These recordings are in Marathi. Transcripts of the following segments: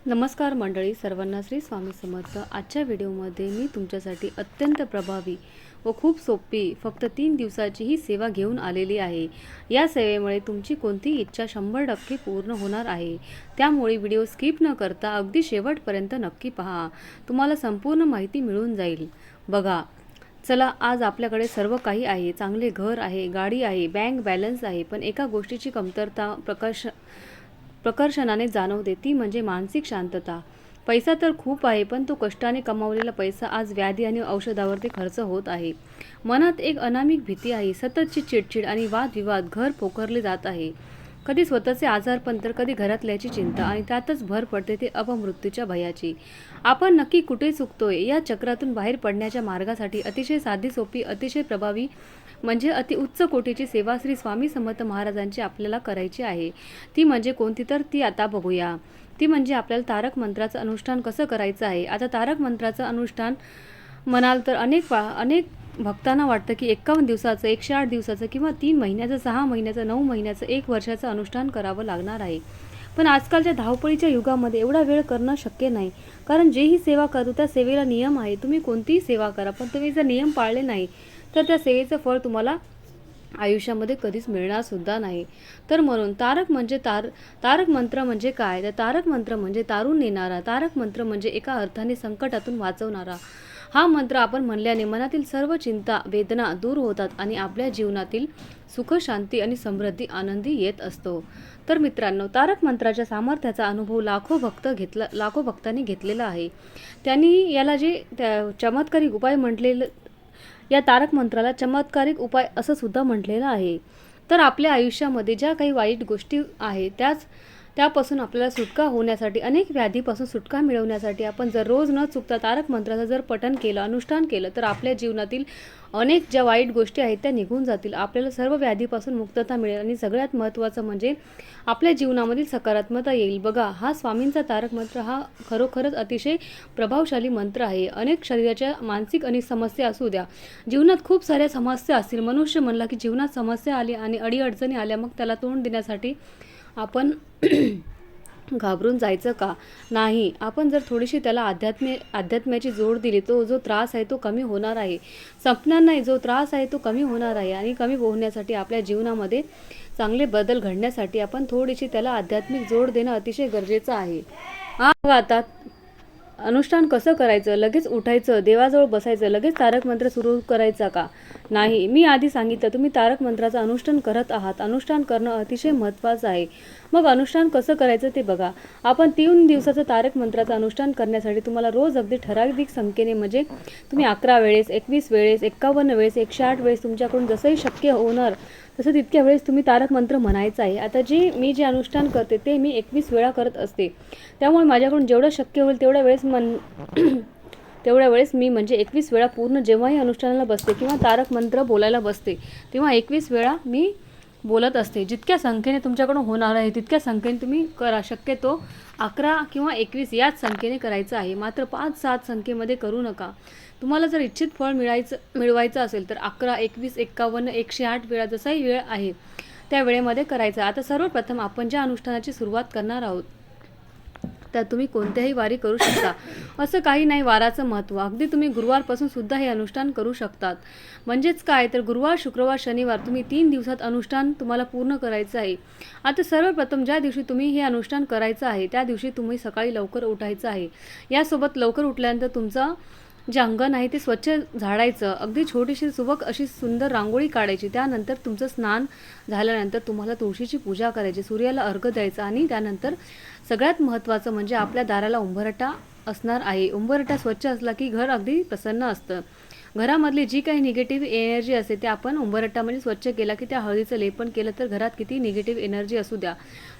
नमस्कार मंडळी, सर्वांना श्री स्वामी समर्थ। आजच्या व्हिडिओमध्ये मी तुमच्यासाठी अत्यंत प्रभावी व खूप सोपी फक्त 3 दिवसाची ही सेवा घेऊन आलेली आहे। या सेवेमुळे तुमची कोणतीही इच्छा 100% पूर्ण होणार आहे। त्यामुळे व्हिडिओ स्किप न करता अगदी शेवटपर्यंत नक्की पहा, तुम्हाला संपूर्ण माहिती मिळून जाईल। बघा, चला, आज आपल्याकडे सर्व काही आहे। चांगले घर आहे, गाडी आहे, बँक बॅलन्स आहे, पण एका गोष्टीची कमतरता प्रकर्षाने जाणवते, ती म्हणजे मानसिक शांतता। पैसा तर खूप आहे, पण तो कष्टाने कमावलेला पैसा आज व्याधी आणि औषधावरती खर्च होत आहे। मनात एक अनामिक भीती आहे, सततची चिडचिड आणि वादविवाद घर पोखरले जात आहे। कधी स्वतःचे आजारपण तर कधी घरातल्याची चिंता, आणि त्यातच भर पडते ते अपमृत्यूच्या भयाची। आपण नक्की कुठे चुकतोय या चक्रातून बाहेर पडण्याच्या मार्गासाठी अतिशय साधी सोपी, अतिशय प्रभावी म्हणजे अति उच्च कोटीची सेवा श्री स्वामी समर्थ महाराजांची आपल्याला करायची आहे। ती म्हणजे कोणती, तर ती आता बघूया। ती म्हणजे आपल्याला तारक मंत्राचं अनुष्ठान कसं करायचं आहे। आता तारक मंत्राचं अनुष्ठान म्हणाल तर अनेक भक्तांना वाटतं की 51 दिवसाचं, 108 दिवसाचं किंवा 3 महिन्याचं, 6 महिन्याचं, 9 महिन्याचं, 1 वर्षाचं अनुष्ठान करावं लागणार आहे। पण आजकालच्या धावपळीच्या युगामध्ये एवढा वेळ करणं शक्य नाही, कारण जेही सेवा करू त्या सेवेला नियम आहे। तुम्ही कोणतीही सेवा करा, पण तुम्ही जर नियम पाळले नाही तर त्या सेवेचं फळ तुम्हाला आयुष्यामध्ये कधीच मिळणार सुद्धा नाही। तर म्हणून तारक मंत्र म्हणजे काय, तर तारक मंत्र म्हणजे तारून नेणारा, तारक मंत्र म्हणजे एका अर्थाने संकटातून वाचवणारा। हा मंत्र आपण म्हणल्याने मनातील सर्व चिंता वेदना दूर होतात आणि आपल्या जीवनातील सुख, शांती आणि समृद्धी, आनंदी येत असतो। तर मित्रांनो, तारक मंत्राच्या सामर्थ्याचा अनुभव लाखो भक्तांनी घेतलेला आहे। त्यांनी याला जे चमत्कारिक उपाय म्हटलेलं, या तारक मंत्राला चमत्कारिक उपाय असं सुद्धा म्हटलेलं आहे। तर आपल्या आयुष्यामध्ये ज्या काही वाईट गोष्टी आहेत त्यापासून आपल्याला सुटका होण्यासाठी, अनेक व्याधीपासून सुटका मिळवण्यासाठी आपण जर रोज न चुकता तारक मंत्राचं जर पठण केलं, अनुष्ठान केलं, तर आपल्या जीवनातील अनेक ज्या वाईट गोष्टी आहेत त्या निघून जातील। आपल्याला सर्व व्याधीपासून मुक्तता मिळेल आणि सगळ्यात महत्त्वाचं म्हणजे आपल्या जीवनामधील सकारात्मकता येईल। बघा, हा स्वामींचा तारक मंत्र हा खरोखरच अतिशय प्रभावशाली मंत्र आहे। अनेक शरीराच्या मानसिक आणि समस्या असू द्या, जीवनात खूप साऱ्या समस्या असतील। मनुष्य म्हणला की जीवनात समस्या आली आणि अडीअडचणी आल्या, मग त्याला तोंड देण्यासाठी आपण घाबरून जायचं का? नाही, आपण जर थोडीशी त्याला अध्यात्म्याची जोड दिली, तो जो त्रास आहे तो कमी होणार आहे, संपणार नाही। जो त्रास आहे तो कमी होणार आहे, आणि कमी होण्यासाठी आपल्या जीवनामध्ये चांगले बदल घडण्यासाठी आपण थोडीशी त्याला आध्यात्मिक जोड देणं अतिशय गरजेचं आहे। आता अनुष्ठान कसं करायचं? लगेच उठायचं, देवाजवळ बसायचं, लगेच तारक मंत्र सुरू करायचा का? नाही, मी आधी सांगितलं, तुम्ही तारक मंत्राचं अनुष्ठान करत आहात, अनुष्ठान करणं अतिशय महत्त्वाचं आहे। मग अनुष्ठान कसं करायचं ते बघा। आपण 3 दिवसाचं तारक मंत्राचं अनुष्ठान करण्यासाठी तुम्हाला रोज अगदी ठराविक संख्येने, म्हणजे तुम्ही 11 वेळेस, 21 वेळेस, 51 वेळेस, 108 वेळेस, तुमच्याकडून जसंही शक्य होणार तसं तितक्या वेळेस तुम्ही तारक मंत्र म्हणायचं आहे। आता मी जे अनुष्ठान करते ते मी 21 वेळा करत असते, त्यामुळे माझ्याकडून जेवढं शक्य होईल तेवढ्या वेळेस मी म्हणजे 21 वेळा पूर्ण, जेव्हाही अनुष्ठानाला बसते किंवा तारक मंत्र बोलायला बसते तेव्हा 21 वेळा मी बोलत असते। जितक्या संख्येने तुमच्याकडून होणार आहे तितक्या संख्येने तुम्ही करा। शक्यतो 11 किंवा 21 याच संख्येने करायचं आहे, मात्र 5-7 संख्येमध्ये करू नका। तुम्हाला जर इच्छित फळ मिळवायचं असेल तर 11, 21, 51, 108 वेळा जसाही वेळ आहे त्या वेळेमध्ये करायचं। आता सर्वप्रथम आपण ज्या अनुष्ठानाची सुरुवात करणार आहोत तर तुम्ही कोणत्याही वारी करू शकता, असं काही नाही वाराचं महत्त्व। अगदी तुम्ही गुरुवारपासून सुद्धा हे अनुष्ठान करू शकतात। म्हणजेच काय, तर गुरुवार, शुक्रवार, शनिवार तुम्ही 3 दिवसात अनुष्ठान तुम्हाला पूर्ण करायचं आहे। आता सर्वप्रथम ज्या दिवशी तुम्ही हे अनुष्ठान करायचं आहे त्या दिवशी तुम्ही सकाळी लवकर उठायचं आहे। यासोबत लवकर उठल्यानंतर तुमचं जे अंगण आहे ते स्वच्छ झाडायचं, अगदी छोटीशी सुबक अशी सुंदर रांगोळी काढायची। त्यानंतर तुमचं स्नान झाल्यानंतर तुम्हाला तुळशीची पूजा करायची, सूर्याला अर्घ्य द्यायचा, आणि त्यानंतर सगळ्यात महत्त्वाचं म्हणजे आपल्या दाराला उंबरठा असणार आहे। उंबरठा स्वच्छ असला की घर अगदी प्रसन्न असतं। घरामधली जी काही निगेटिव्ह एनर्जी असते ते आपण उंबरठ्यामध्ये स्वच्छ केला की त्या हळदीचं लेपन केलं तर घरात किती निगेटिव्ह एनर्जी असू द्या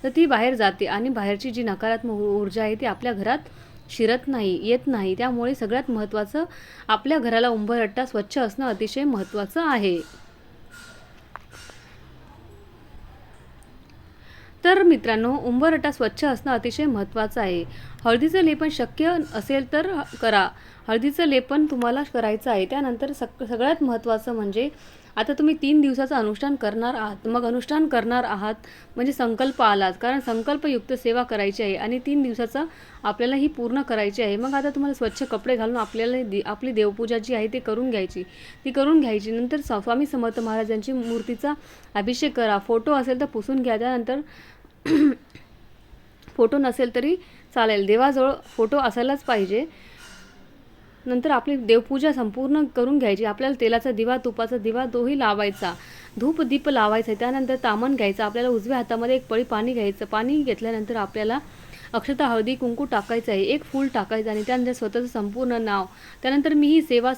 तर ती बाहेर जाते, आणि बाहेरची जी नकारात्मक ऊर्जा आहे ती आपल्या घरात शिरत नाही, येत नाही। त्यामुळे सगळ्यात महत्त्वाचं आपल्या घराला उंबरठा स्वच्छ असणं अतिशय महत्त्वाचं आहे। तर मित्रांनो, उंबरठा स्वच्छ असणं अतिशय महत्त्वाचं आहे। हळदीचं लेपन शक्य असेल तर करा, हळदीचं लेपन तुम्हाला करायचं आहे। त्यानंतर सगळ्यात महत्त्वाचं म्हणजे आता तुम्ही 3 दिवसाचं अनुष्ठान करणार आहात. मग अनुष्ठान करणार आहात म्हणजे संकल्प आलाच, कारण संकल्पयुक्त सेवा करायची आहे आणि 3 दिवसाचं आपल्याला ही पूर्ण करायची आहे. मग आता तुम्हाला स्वच्छ कपडे घालून आपल्याला आपली देवपूजा जी आहे ती करून घ्यायची. नंतर स्वामी समर्थ महाराजांची मूर्तीचा अभिषेक करा. फोटो असेल तर पुसून घ्या. त्यानंतर फोटो नसेल तरी चालेल, देवाजवळ फोटो असायलाच पाहिजे. नंतर आपली देवपूजा संपूर्ण करून घ्यायची. आपल्याला तेलाचा दिवा, तुपाचा दिवा तोही लावायचा, धूप दीप लावायचा. त्यानंतर तामण घ्यायचं. आपल्याला उजव्या हातामध्ये एक पळी पाणी घ्यायचं. पाणी घेतल्यानंतर आपल्याला अक्षता, हळदी, कुंकू टाकायचं आहे. एक फूल टाकायचं आणि त्यानंतर स्वतःचं संपूर्ण नाव. त्यानंतर मी ही सेवा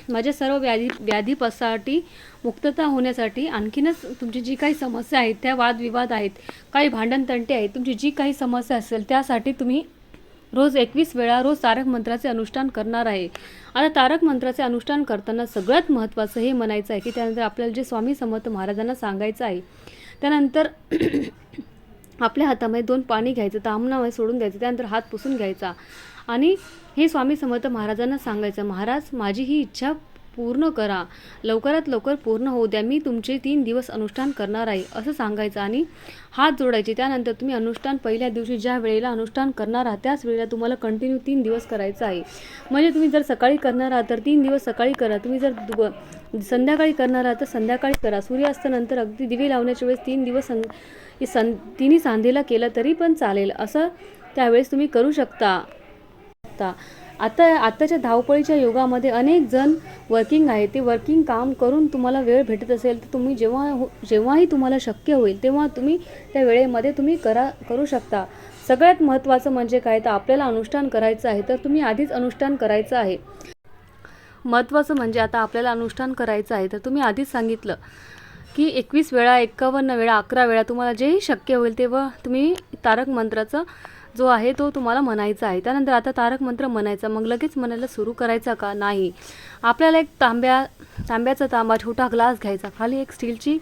माझ्या सर्व व्याधीपासाठी मुक्तता होण्यासाठी, आणखीनच तुमची जी काही समस्या आहेत, त्या वादविवाद आहेत, काही भांडणतंटे आहेत, तुमची जी काही समस्या असेल त्यासाठी तुम्ही रोज 21 वेळा रोज तारक मंत्राचे अनुष्ठान करणार आहे. आता तारक मंत्राचे अनुष्ठान करताना सगळ्यात महत्त्वाचं हे म्हणायचं आहे की त्यानंतर आपल्याला जे स्वामी समर्थ महाराजांना सांगायचं आहे. त्यानंतर आपल्या हातामध्ये 2 पाणी घ्यायचं, तामणामध्ये सोडून द्यायचं. त्यानंतर हात पुसून घ्यायचा आणि हे स्वामी समर्थ महाराजांना सांगायचं, महाराज माझी ही इच्छा पूर्ण करा, लवकरात लवकर पूर्ण होऊ द्या, मी तुमचे 3 दिवस अनुष्ठान करणार आहे असं सांगायचं आणि हात जोडायचे. त्यानंतर तुम्ही अनुष्ठान पहिल्या दिवशी ज्या वेळेला अनुष्ठान करणार आहात त्याच वेळेला तुम्हाला कंटिन्यू 3 दिवस करायचं आहे. म्हणजे तुम्ही जर सकाळी करणार आहात तर 3 दिवस सकाळी करा. तुम्ही जर संध्याकाळी करणार आहात तर संध्याकाळी करा. सूर्यास्तानंतर अगदी दिवे लावण्याच्या वेळेस 3 दिवस तिन्ही सांधेला केलं तरी पण चालेल, असं त्यावेळेस तुम्ही करू शकता. आताच्या धावपळीच्या युगामध्ये अनेक जण वर्किंग आहे. ते वर्किंग काम करून तुम्हाला वेळ भेटत असेल तर तुम्ही जेव्हाही तुम्हाला शक्य होईल तेव्हा तुम्ही त्या वेळेमध्ये तुम्ही करू शकता. सगळ्यात महत्त्वाचं म्हणजे काय, तर आपल्याला अनुष्ठान करायचं आहे तर तुम्ही आधीच अनुष्ठान करायचं आहे. महत्त्वाचं म्हणजे आता आपल्याला अनुष्ठान करायचं आहे तर तुम्ही आधीच सांगितलं की 21 वेळा, 51 वेळा, 11 वेळा तुम्हाला जेही शक्य होईल तेव्हा तुम्ही तारक मंत्राचा जो आहे तो तुम्हाला म्हणायचा आहे. त्यानंतर आता तारक मंत्र म्हणायचा, मग लगेच म्हणायला सुरू करायचा का नाही. आपल्याला एक तांब्याचा तांबा छोटा ग्लास घ्यायचा, खाली एक स्टीलची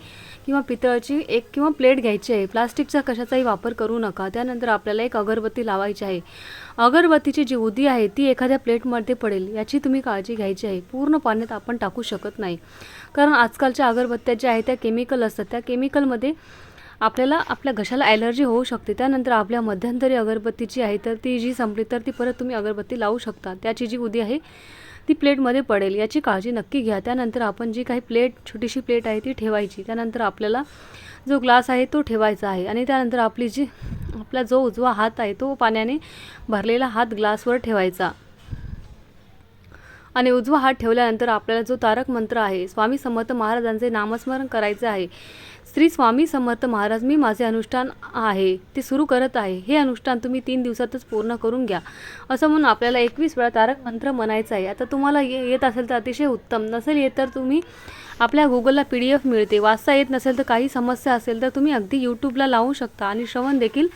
किंवा पितळची एक किंवा प्लेट घ्यायची आहे. प्लास्टिकचा कशाचाही वापर करू नका. त्यानंतर आपल्याला एक अगरबत्ती लावायची आहे. अगरबत्तीची जी उदी आहे ती एखाद्या प्लेटमध्ये पडेल याची तुम्ही काळजी घ्यायची आहे. पूर्ण पाण्यात आपण टाकू शकत नाही, कारण आजकालच्या अगरबत्त्या ज्या आहेत त्या केमिकल असतात. त्या केमिकलमध्ये आपल्याला आपल्या घशाला ॲलर्जी होऊ शकते. त्यानंतर आपल्या मध्यंतरी अगरबत्तीची आहे तर ती जी संपली तर ती परत तुम्ही अगरबत्ती लावू शकता. त्याची जी उदी आहे ती प्लेटमध्ये पडेल याची काळजी नक्की घ्या. त्यानंतर आपण जी काही छोटीशी प्लेट आहे ती ठेवायची. त्यानंतर आपल्याला जो ग्लास आहे तो ठेवायचा आहे आणि त्यानंतर आपला जो उजवा हात आहे तो पाण्याने भरलेला हात ग्लासवर ठेवायचा आणि उजवा हात ठेवल्यानंतर आपल्याला जो तारक मंत्र आहे स्वामी समर्थ महाराजांचे नामस्मरण करायचे आहे. श्री स्वामी समर्थ महाराज, मी माझे अनुष्ठान आहे ते सुरू करत आहे. हे अनुष्ठान तुम्ही 3 दिवसातच पूर्ण करून घ्या असं म्हणून आपल्याला 21 वेळा तारक मंत्र म्हणायचं आहे. आता तुम्हाला येत असेल तर अतिशय उत्तम, नसेल येत तर तुम्ही आपल्या गुगलला PDF मिळते. वाचता येत नसेल तर काही समस्या असेल तर तुम्ही अगदी यूट्यूबला लावू शकता आणि श्रवण देखील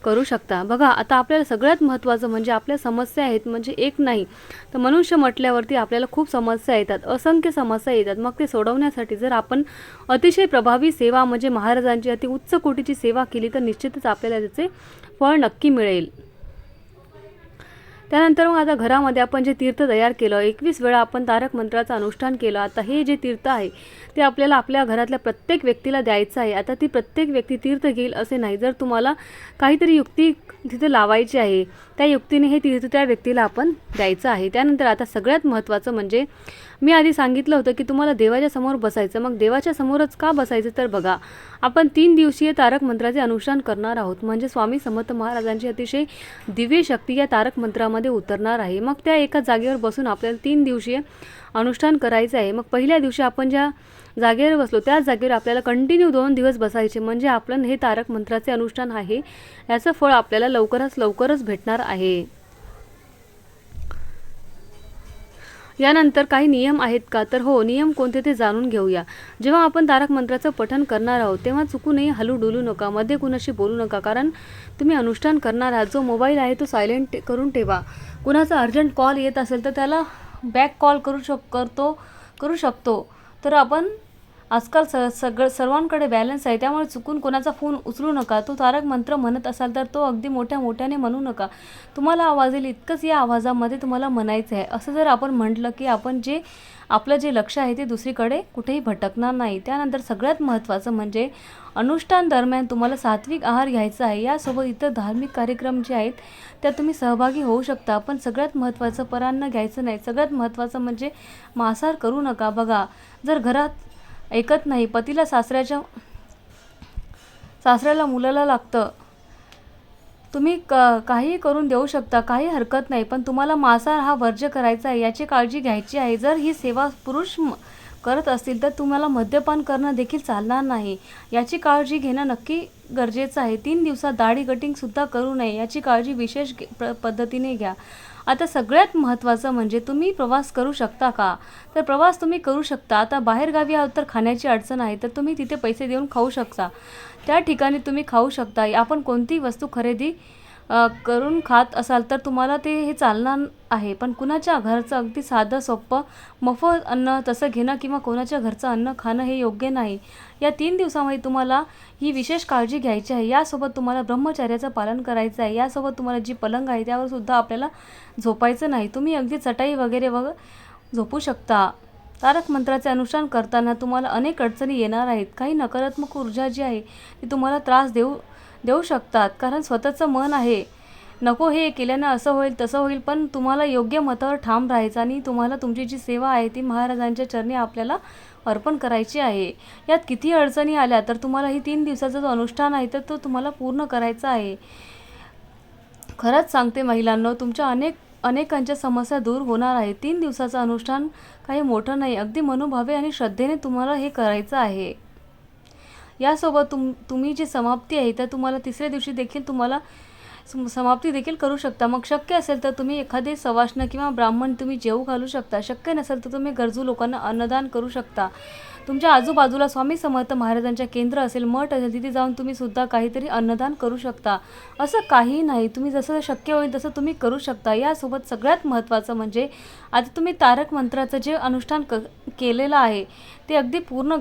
करू शकता. बघा, आता आपल्याला सगळ्यात महत्त्वाचं म्हणजे आपल्या समस्या आहेत, म्हणजे एक नाही तर मनुष्य म्हटल्यावरती आपल्याला खूप समस्या येतात, असंख्य समस्या येतात. मग ते सोडवण्यासाठी जर आपण अतिशय प्रभावी सेवा म्हणजे महाराजांची अति उच्च कोटीची सेवा केली तर निश्चितच आपल्याला त्याचे फळ नक्की मिळेल. त्यानंतर मग आता घरामध्ये आपण जे तीर्थ तयार केलं, 21 वेळा आपण तारक मंत्राचं अनुष्ठान केलं. आता हे जे तीर्थ आहे ते आपल्याला आपल्या घरातल्या प्रत्येक व्यक्तीला द्यायचं आहे. आता ती प्रत्येक व्यक्ती तीर्थ घेईल असे नाही, जर तुम्हाला काहीतरी युक्ती तिथे लावायची आहे त्या युक्तीने हे तीर्थ त्या व्यक्तीला आपण द्यायचं आहे. त्यानंतर आता सगळ्यात महत्त्वाचं म्हणजे मी आधी सांगितलं होतं की तुम्हाला देवाच्या समोर बसायचं. मग देवाच्या समोरच का बसायचं, तर बघा, आपण 3 दिवसीय तारक मंत्राचे अनुष्ठान करणार आहोत. म्हणजे स्वामी समर्थ महाराजांची अतिशय दिव्य शक्ती या तारक मंत्रामध्ये उतरणार आहे. मग त्या एका जागेवर बसून आपल्याला 3 दिवसीय अनुष्ठान करायचं आहे. मग पहिल्या दिवशी आपण ज्या जागेवर बसलो त्याच जागेवर आपल्याला कंटिन्यू 2 दिवस बसायचे. म्हणजे आपलं हे तारक मंत्राचे अनुष्ठान आहे याचं फळ आपल्याला लवकरच भेटणार आहे. यानंतर काही नियम आहेत का, तर हो, नियम कोणते ते जाणून घेऊया. जेव्हा आपण तारक मंत्राचं पठण करणार आहोत तेव्हा चुकूनही हलू डुलू नका, मध्ये कुणाशी बोलू नका, कारण तुम्ही अनुष्ठान करणार आहात. जो मोबाईल आहे तो सायलेंट करून ठेवा. कुणाचा अर्जंट कॉल येत असेल तर त्याला बॅक कॉल करू शकतो. तर आपण आजकाल सर्वांकडे बॅलन्स आहे, त्यामुळे चुकून कोणाचा फोन उचलू नका. तो तारक मंत्र म्हणत असाल तर तो अगदी मोठ्याने म्हणू नका. तुम्हाला आवाज येईल इतकंच या आवाजामध्ये तुम्हाला म्हणायचं आहे. असं जर आपण म्हटलं की आपलं जे लक्ष आहे ते दुसरीकडे कुठेही भटकणार नाही. त्यानंतर सगळ्यात महत्त्वाचं म्हणजे अनुष्ठान दरम्यान तुम्हाला सात्विक आहार घ्यायचा आहे. यासोबत इतर धार्मिक कार्यक्रम जे आहेत त्यात तुम्ही सहभागी होऊ शकता, पण सगळ्यात महत्त्वाचं परान्न घ्यायचं नाही. सगळ्यात महत्त्वाचं म्हणजे मांसाहार करू नका. बघा, जर घरात ऐकत नाही, पतीला सासऱ्याला मुलाला लागतं, तुम्ही काहीही करून देऊ शकता, काही हरकत नाही, पण तुम्हाला मांसाहार हा वर्ज्य करायचा आहे, याची काळजी घ्यायची आहे. जर ही सेवा पुरुष करत असतील तर तुम्हाला मद्यपान करणं देखील चालणार नाही, याची काळजी घेणं नक्की गरजेचं आहे. 3 दिवसात दाढी कटिंगसुद्धा करू नये, याची काळजी विशेष पद्धतीने घ्या. आता सगळ्यात महत्त्वाचं म्हणजे तुम्ही प्रवास करू शकता का? तर प्रवास तुम्ही करू शकता. आता बाहेरगावी आहोत तर खाण्याची अडचण आहे, तर तुम्ही तिथे पैसे देऊन खाऊ शकता. त्या ठिकाणी तुम्ही खाऊ शकता. आपण कोणतीही वस्तू खरेदी करून खात असाल तर तुम्हाला हे चालणार आहे, पण कुणाच्या घरचं अगदी साधं सोपं मोफत अन्न तसं घेणं किंवा कोणाच्या घरचं अन्न खाणं हे योग्य नाही. या 3 दिवसामध्ये तुम्हाला ही विशेष काळजी घ्यायची आहे. यासोबत तुम्हाला ब्रह्मचर्याचं पालन करायचं आहे. यासोबत तुम्हाला जी पलंग आहे त्यावर सुद्धा आपल्याला झोपायचं नाही. तुम्ही अगदी चटाई वगैरे झोपू शकता. तारक मंत्राचे अनुष्ठान करताना तुम्हाला अनेक अडचणी येणार आहेत. काही नकारात्मक ऊर्जा जी आहे ती तुम्हाला त्रास देऊ शकतात, कारण स्वतःचं मन आहे, नको हे केल्यानं असं होईल तसं होईल, पण तुम्हाला योग्य मतावर ठाम राहायचं आणि तुम्हाला तुमची जी सेवा आहे ती महाराजांच्या चरणी आपल्याला अर्पण करायची आहे. यात किती अडचणी आल्या तर तुम्हाला ही 3 दिवसाचा जो अनुष्ठान आहे तर तो तुम्हाला पूर्ण करायचा आहे. खरंच सांगते महिलांनो, तुमच्या अनेकांच्या समस्या दूर होणार आहे. 3 दिवसाचं अनुष्ठान काही मोठं नाही, अगदी मनोभावे आणि श्रद्धेने तुम्हाला हे करायचं आहे. यासोबत तुम्ही जी समाप्ती आहे तर तुम्हाला 3ऱ्या दिवशी देखील तुम्हाला समाप्ती देखील करू शकता. मग शक्य असेल तर तुम्ही एखादे सवाष्ण किंवा ब्राह्मण तुम्ही जेवू घालू शकता. शक्य नसेल तर तुम्ही गरजू लोकांना अन्नदान करू शकता. तुमच्या आजूबाजूला स्वामी समर्थ महाराजांच्या केंद्र असेल, मठ असेल, तिथे जाऊन तुम्ही सुद्धा काहीतरी अन्नदान करू शकता. असं काही नाही, तुम्ही जसं शक्य होईल तसं तुम्ही करू शकता. यासोबत सगळ्यात महत्त्वाचं म्हणजे आता तुम्ही तारक मंत्राचं जे अनुष्ठान केलेलं आहे ते अगदी पूर्ण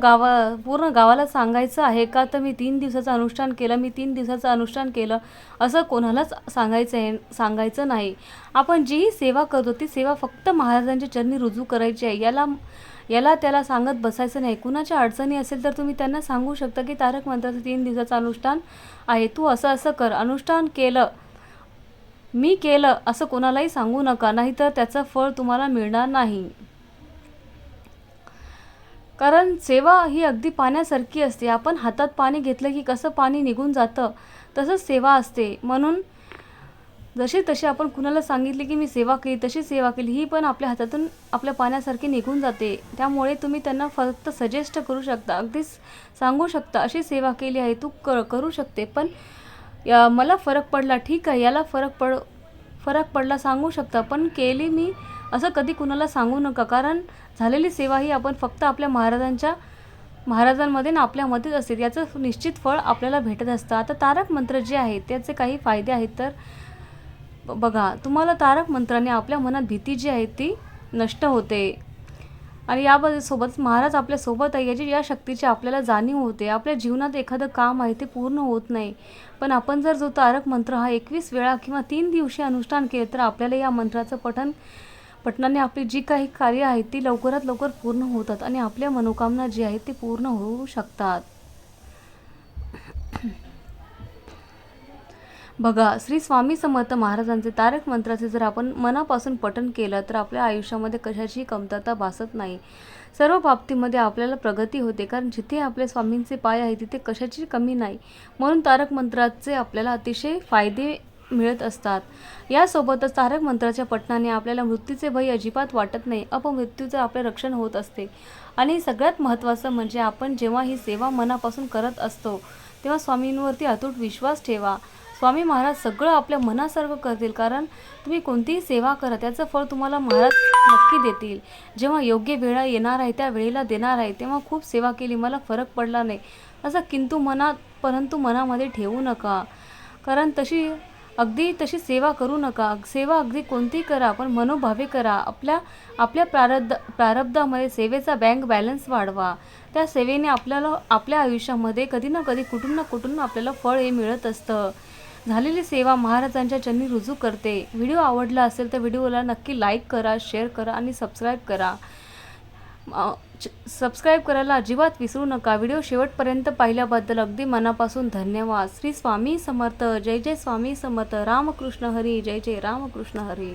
गावाला सांगायचं आहे का, तर मी 3 दिवसाचं अनुष्ठान केलं, मी 3 दिवसाचं अनुष्ठान केलं असं कोणालाच सांगायचं नाही. आपण जी सेवा करतो ती सेवा फक्त महाराजांच्या चरणी रुजू करायची आहे. याला त्याला सांगत बसायचं नाही. कुणाच्या अडचणी असेल तर तुम्ही त्यांना सांगू शकता की तारक मंत्राचं 3 दिवसाचं अनुष्ठान आहे, तू असं कर. अनुष्ठान केलं, मी केलं असं कोणालाही सांगू नका, नाहीतर त्याचं फळ तुम्हाला मिळणार नाही. कारण सेवा ही अगदी पाण्यासारखी असते. आपण हातात पाणी घेतलं की कसं पाणी निघून जातं, तसंच सेवा असते. म्हणून तशी आपण कुणाला सांगितले की मी सेवा केली, तशी सेवा केली, ही पण आपल्या हातातून आपल्या पाण्यासारखी निघून जाते. त्यामुळे तुम्ही त्यांना फक्त सजेस्ट करू शकता, अगदी सांगू शकता अशी सेवा केली आहे, तू करू शकते, पण मला फरक पडला, ठीक आहे, याला फरक पडला सांगू शकता, पण केली मी असं कधी कुणाला सांगू नका. कारण झालेली सेवा ही आपण फक्त आपल्या महाराजांमध्ये ना आपल्यामध्येच असते, याचं निश्चित फळ आपल्याला भेटत असतं. आता तारक मंत्र जे आहेत त्याचे काही फायदे आहेत. तर बघा, तुम्हाला तारक मंत्राने आपल्या मनात भीती जी आहे ती नष्ट होते आणि यासोबत महाराज आपल्या सोबत आहे या शक्तीची आपल्याला जाणीव होते. आपल्या जीवनात एखादं काम आहे ते पूर्ण होत नाही, पण आपण जर जो तारक मंत्र हा 21 वेळा किंवा 3 दिवशी अनुष्ठान केले तर आपल्याला या मंत्राचं पठणाने आपली जी काही कार्य आहेत ती लवकरात लवकर पूर्ण होतात आणि आपल्या मनोकामना जी आहेत ती पूर्ण होऊ शकतात. बघा, श्री स्वामी समर्थ महाराजांचे तारक मंत्राचे जर आपण मनापासून पठण केलं तर आपल्या आयुष्यामध्ये कशाची कमतरता भासत नाही. सर्व बाबतीमध्ये आपल्याला प्रगती होते, कारण जिथे आपल्या स्वामींचे पाय आहे तिथे कशाची कमी नाही. म्हणून तारक मंत्राचे आपल्याला अतिशय फायदे मिळत असतात. यासोबतच तारक मंत्राच्या पठणाने आपल्याला मृत्यूचे भय अजिबात वाटत नाही, अपमृत्यूचे आपले रक्षण होत असते. आणि सगळ्यात महत्त्वाचं म्हणजे आपण जेव्हा ही सेवा मनापासून करत असतो तेव्हा स्वामींवरती अतूट विश्वास ठेवा. स्वामी महाराज सगळं आपल्या मनासारखं करतील, कारण तुम्ही कोणतीही सेवा करा त्याचं फळ तुम्हाला महाराज नक्की देतील. जेव्हा योग्य वेळ येणार आहे त्या वेळेला देणार आहे. तेव्हा खूप सेवा केली, मला फरक पडला नाही असं परंतु मनामध्ये ठेवू नका, कारण तशी अगदी तशी सेवा करू नका. सेवा अगदी कोणतीही करा, पण मनोभावे करा. आपल्या आपल्या प्रारब्धामध्ये सेवेचा बँक बॅलन्स वाढवा. त्या सेवेने आपल्याला आपल्या आयुष्यामध्ये कधी ना कधी कुठून ना कुठून आपल्याला फळ हे मिळत असतं. झालेली सेवा महाराजांच्या चरणी रुजू करते. व्हिडिओ आवडला असेल तर व्हिडिओला नक्की लाईक करा, शेअर करा आणि सबस्क्राईब करा. सबस्क्राईब करायला अजिबात विसरू नका. व्हिडिओ शेवटपर्यंत पाहिल्याबद्दल अगदी मनापासून धन्यवाद. श्री स्वामी समर्थ. जय जय स्वामी समर्थ. रामकृष्ण हरी. जय जय रामकृष्ण हरी.